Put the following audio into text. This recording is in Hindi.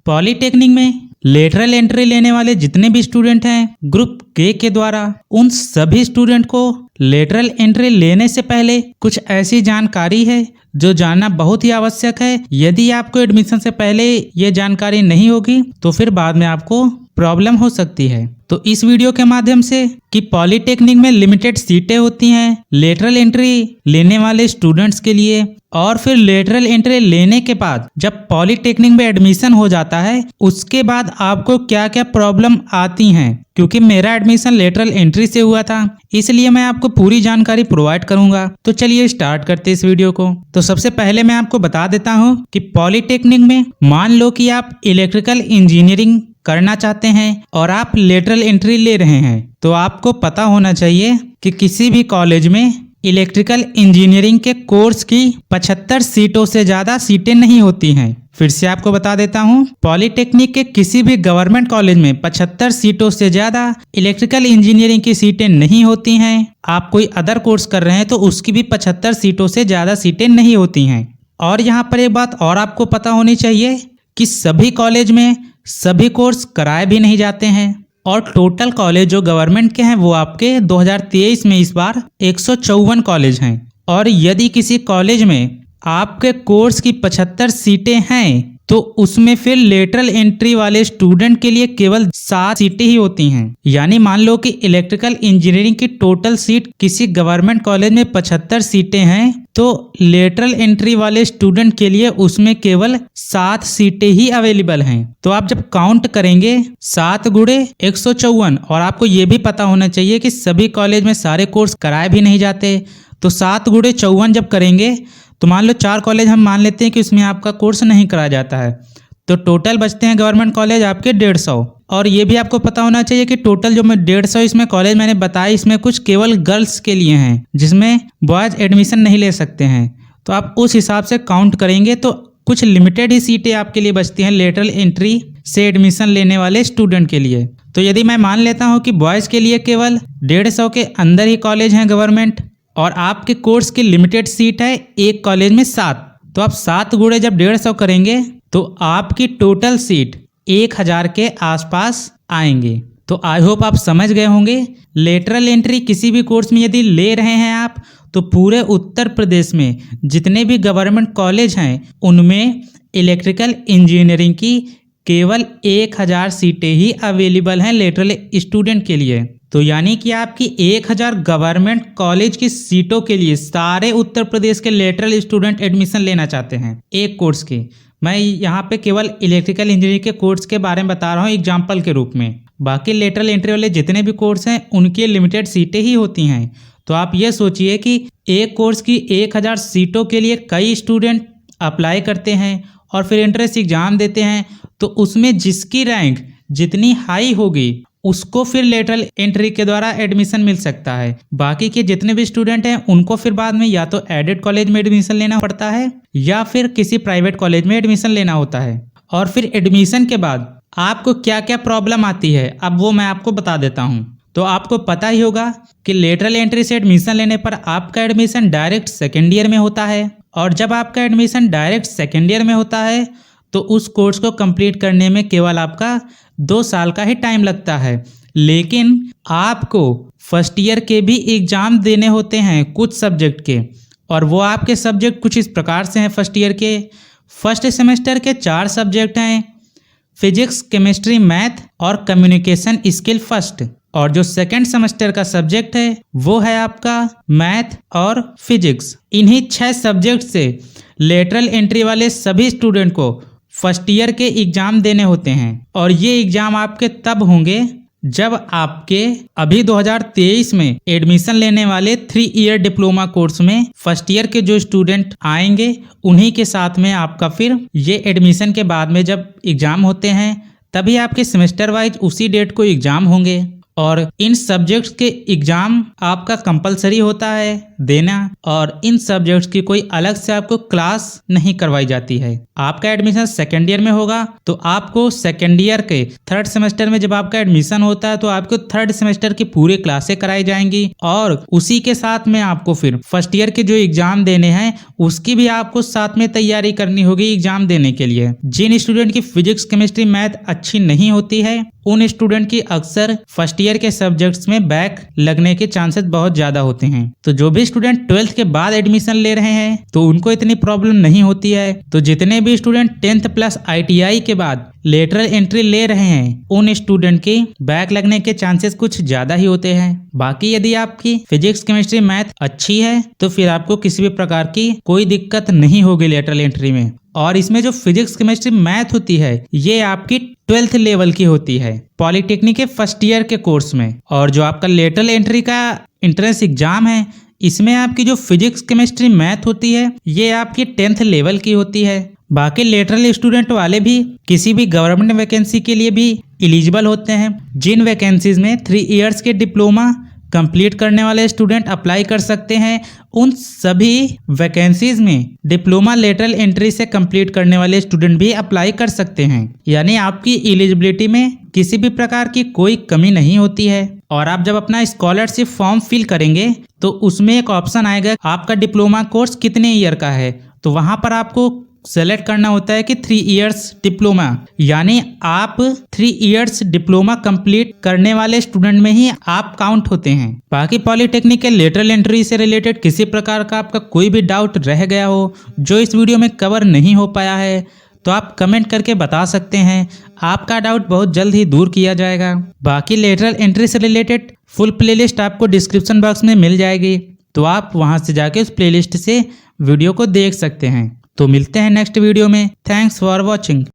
पॉलीटेक्निक में लेटरल एंट्री लेने वाले जितने भी स्टूडेंट हैं ग्रुप के द्वारा, उन सभी स्टूडेंट को लेटरल एंट्री लेने से पहले कुछ ऐसी जानकारी है जो जानना बहुत ही आवश्यक है। यदि आपको एडमिशन से पहले ये जानकारी नहीं होगी तो फिर बाद में आपको प्रॉब्लम हो सकती है। तो इस वीडियो के माध्यम से कि पॉलीटेक्निक में लिमिटेड सीटें होती हैं लेटरल एंट्री लेने वाले स्टूडेंट्स के लिए, और फिर लेटरल एंट्री लेने के बाद जब पॉलीटेक्निक में एडमिशन हो जाता है उसके बाद आपको क्या क्या प्रॉब्लम आती हैं। क्योंकि मेरा एडमिशन लेटरल एंट्री से हुआ था इसलिए मैं आपको पूरी जानकारी प्रोवाइड करूंगा। तो चलिए स्टार्ट करते हैं इस वीडियो को। तो सबसे पहले मैं आपको बता देता हूं कि पॉलीटेक्निक में मान लो कि आप इलेक्ट्रिकल इंजीनियरिंग करना चाहते हैं और आप लेटरल एंट्री ले रहे हैं, तो आपको पता होना चाहिए कि किसी भी कॉलेज में इलेक्ट्रिकल इंजीनियरिंग के कोर्स की 75 सीटों से ज्यादा सीटें नहीं होती हैं। फिर से आपको बता देता हूं, पॉलीटेक्निक के किसी भी गवर्नमेंट कॉलेज में 75 सीटों से ज्यादा इलेक्ट्रिकल इंजीनियरिंग की सीटें नहीं होती हैं। आप कोई अदर कोर्स कर रहे हैं तो उसकी भी 75 सीटों से ज्यादा सीटें नहीं होती हैं। और यहाँ पर एक बात और आपको पता होनी चाहिए कि सभी कॉलेज में सभी कोर्स कराए भी नहीं जाते हैं, और टोटल कॉलेज जो गवर्नमेंट के हैं वो आपके 2023 में इस बार 154 कॉलेज हैं। और यदि किसी कॉलेज में आपके कोर्स की 75 सीटें हैं तो उसमें फिर लेटरल एंट्री वाले स्टूडेंट के लिए केवल 7 सीटें ही होती हैं। यानी मान लो कि इलेक्ट्रिकल इंजीनियरिंग की टोटल सीट किसी गवर्नमेंट कॉलेज में 75 सीटें हैं तो लेटरल एंट्री वाले स्टूडेंट के लिए उसमें केवल 7 सीटें ही अवेलेबल हैं। तो आप जब काउंट करेंगे 7 गुणे 154, और आपको ये भी पता होना चाहिए कि सभी कॉलेज में सारे कोर्स कराए भी नहीं जाते, तो 7 गुणे 54 जब करेंगे तो मान लो 4 कॉलेज हम मान लेते हैं कि उसमें आपका कोर्स नहीं कराया जाता है, तो टोटल बचते हैं गवर्नमेंट कॉलेज आपके 150। और ये भी आपको पता होना चाहिए कि टोटल जो मैं 150 इसमें कॉलेज मैंने बताया इसमें कुछ केवल गर्ल्स के लिए हैं जिसमें बॉयज एडमिशन नहीं ले सकते हैं। तो आप उस हिसाब से काउंट करेंगे तो कुछ लिमिटेड ही सीटें आपके लिए बचती हैं लेटरल एंट्री से एडमिशन लेने वाले स्टूडेंट के लिए। तो यदि मैं मान लेता हूँ कि बॉयज के लिए केवल 150 के अंदर ही कॉलेज हैं गवर्नमेंट, और आपके कोर्स की लिमिटेड सीट है एक कॉलेज में 7, तो आप 7 गुणे जब 150 करेंगे तो आपकी टोटल सीट 1000 के आसपास आएंगे। तो आई होप आप समझ गए होंगे। लेटरल एंट्री किसी भी कोर्स में यदि ले रहे हैं आप तो पूरे उत्तर प्रदेश में जितने भी गवर्नमेंट कॉलेज हैं उनमें इलेक्ट्रिकल इंजीनियरिंग की केवल 1000 सीटें ही अवेलेबल हैं लेटरल स्टूडेंट के लिए। तो यानी कि आपकी 1000 गवर्नमेंट कॉलेज की सीटों के लिए सारे उत्तर प्रदेश के लेटरल स्टूडेंट एडमिशन लेना चाहते हैं एक कोर्स की। मैं यहाँ पे केवल इलेक्ट्रिकल इंजीनियरिंग के कोर्स के बारे में बता रहा हूँ एग्जाम्पल के रूप में। बाकी लेटरल एंट्री वाले जितने भी कोर्स हैं उनकी लिमिटेड सीटें ही होती हैं। तो आप ये सोचिए कि एक कोर्स की 1000 सीटों के लिए कई स्टूडेंट अप्लाई करते हैं और फिर एंट्रेंस एग्जाम देते हैं, तो उसमें जिसकी रैंक जितनी हाई होगी उसको फिर लेटरल एंट्री के द्वारा एडमिशन मिल सकता है। बाकी के जितने भी स्टूडेंट हैं उनको फिर बाद में या तो एडेड कॉलेज में एडमिशन लेना पड़ता है या फिर किसी प्राइवेट कॉलेज में एडमिशन लेना होता है। और फिर एडमिशन के बाद आपको क्या क्या प्रॉब्लम आती है अब वो मैं आपको बता देता हूँ। तो आपको पता ही होगा कि लेटरल एंट्री से एडमिशन लेने पर आपका एडमिशन डायरेक्ट सेकेंड ईयर में होता है, और जब आपका एडमिशन डायरेक्ट सेकेंड ईयर में होता है तो उस कोर्स को कंप्लीट करने में केवल आपका 2 साल का ही टाइम लगता है। लेकिन आपको फर्स्ट ईयर के भी एग्जाम देने होते हैं कुछ सब्जेक्ट के, और वो आपके सब्जेक्ट कुछ इस प्रकार से हैं। फर्स्ट ईयर के फर्स्ट सेमेस्टर के 4 सब्जेक्ट हैं, फिजिक्स, केमिस्ट्री, मैथ और कम्युनिकेशन स्किल फर्स्ट। और जो सेकंड सेमेस्टर का सब्जेक्ट है वो है आपका मैथ और फिजिक्स। इन्हीं 6 सब्जेक्ट से लेटरल एंट्री वाले सभी स्टूडेंट को फर्स्ट ईयर के एग्जाम देने होते हैं, और ये एग्जाम आपके तब होंगे जब आपके अभी 2023 में एडमिशन लेने वाले 3 ईयर डिप्लोमा कोर्स में फर्स्ट ईयर के जो स्टूडेंट आएंगे उन्हीं के साथ में आपका फिर ये एडमिशन के बाद में जब एग्जाम होते हैं तभी आपके सेमेस्टर वाइज उसी डेट को एग्जाम होंगे। और इन सब्जेक्ट्स के एग्जाम आपका कंपलसरी होता है देना, और इन सब्जेक्ट्स की कोई अलग से आपको क्लास नहीं करवाई जाती है। आपका एडमिशन सेकेंड ईयर में होगा तो आपको सेकेंड ईयर के थर्ड सेमेस्टर में जब आपका एडमिशन होता है तो आपको थर्ड सेमेस्टर की पूरी क्लासें कराई जाएंगी, और उसी के साथ में आपको फिर फर्स्ट ईयर के जो एग्जाम देने हैं उसकी भी आपको साथ में तैयारी करनी होगी एग्जाम देने के लिए। जिन स्टूडेंट की फिजिक्स केमिस्ट्री मैथ अच्छी नहीं होती है उन स्टूडेंट की अक्सर फर्स्ट ईयर के सब्जेक्ट्स में बैक लगने के चांसेस बहुत ज्यादा होते हैं। तो जो भी स्टूडेंट 12th के बाद एडमिशन ले रहे हैं तो उनको इतनी प्रॉब्लम नहीं होती है। तो जितने भी स्टूडेंट 10th प्लस ITI के बाद लेटरल एंट्री ले रहे हैं उन स्टूडेंट की बैक लगने के चांसेस कुछ ज्यादा ही होते हैं। बाकी यदि आपकी फिजिक्स केमिस्ट्री मैथ अच्छी है तो फिर आपको किसी भी प्रकार की कोई दिक्कत नहीं होगी लेटरल एंट्री में। और इसमें जो फिजिक्स केमिस्ट्री मैथ होती है ये आपकी 12th लेवल की होती है पॉलिटेक्निक के फर्स्ट ईयर के कोर्स में। और जो आपका लेटरल एंट्री का एंट्रेंस एग्जाम है इसमें आपकी जो फिजिक्स केमिस्ट्री मैथ होती है ये आपकी 10th लेवल की होती है। बाकी लेटरल स्टूडेंट वाले भी किसी भी गवर्नमेंट वैकेंसी के लिए भी एलिजिबल होते हैं। जिन वैकेंसीज में 3 इयर्स के डिप्लोमा कंप्लीट करने वाले स्टूडेंट अप्लाई कर सकते हैं उन सभी वैकेंसीज में डिप्लोमा लेटरल एंट्री से कंप्लीट करने वाले स्टूडेंट भी अप्लाई कर सकते हैं। यानी आपकी एलिजिबिलिटी में किसी भी प्रकार की कोई कमी नहीं होती है। और आप जब अपना स्कॉलरशिप फॉर्म फिल करेंगे तो उसमें एक ऑप्शन आएगा आपका डिप्लोमा कोर्स कितने ईयर का है, तो वहां पर आपको सेलेक्ट करना होता है कि 3 इयर्स डिप्लोमा, यानी आप 3 इयर्स डिप्लोमा कंप्लीट करने वाले स्टूडेंट में ही आप काउंट होते हैं। बाकी पॉलिटेक्निक के लेटरल एंट्री से रिलेटेड किसी प्रकार का आपका कोई भी डाउट रह गया हो जो इस वीडियो में कवर नहीं हो पाया है तो आप कमेंट करके बता सकते हैं, आपका डाउट बहुत जल्द ही दूर किया जाएगा। बाकी लेटरल एंट्री से रिलेटेड फुल प्लेलिस्ट आपको डिस्क्रिप्शन बॉक्स में मिल जाएगी, तो आप वहां से जाके उस प्लेलिस्ट से वीडियो को देख सकते हैं। तो मिलते हैं नेक्स्ट वीडियो में। Thanks for watching.